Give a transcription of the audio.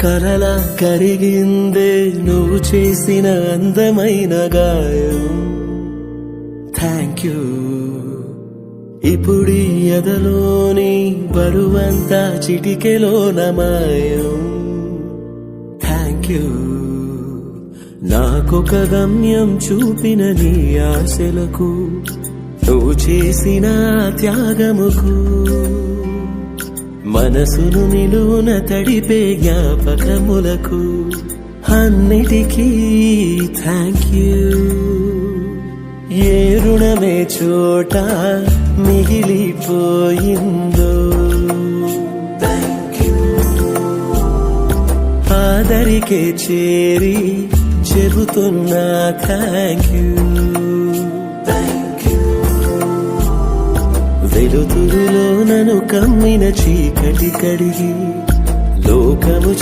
కలలా కరిగిందే నువ్వు చేసిన అందమైన గాయం. Thank you. ఇప్పుడీ ఎదలోని బరువంతా చిటికెలో నమాయం. Thank you. నాకొక గమ్యం చూపిన నీ ఆశలకు, నువ్వు చేసిన త్యాగముకు, మనసును నిలువున తడిపే జ్ఞాపకములకు, అన్నిటికీ థ్యాంక్ యూ. ఏ రుణమే చోట మిగిలిపోయిందో, ఆదరికే చేరి చెబుతున్నా థ్యాంక్ యూ. వెలుతురులో నన్ను కమ్మిన చీకటి కడిగి లోకము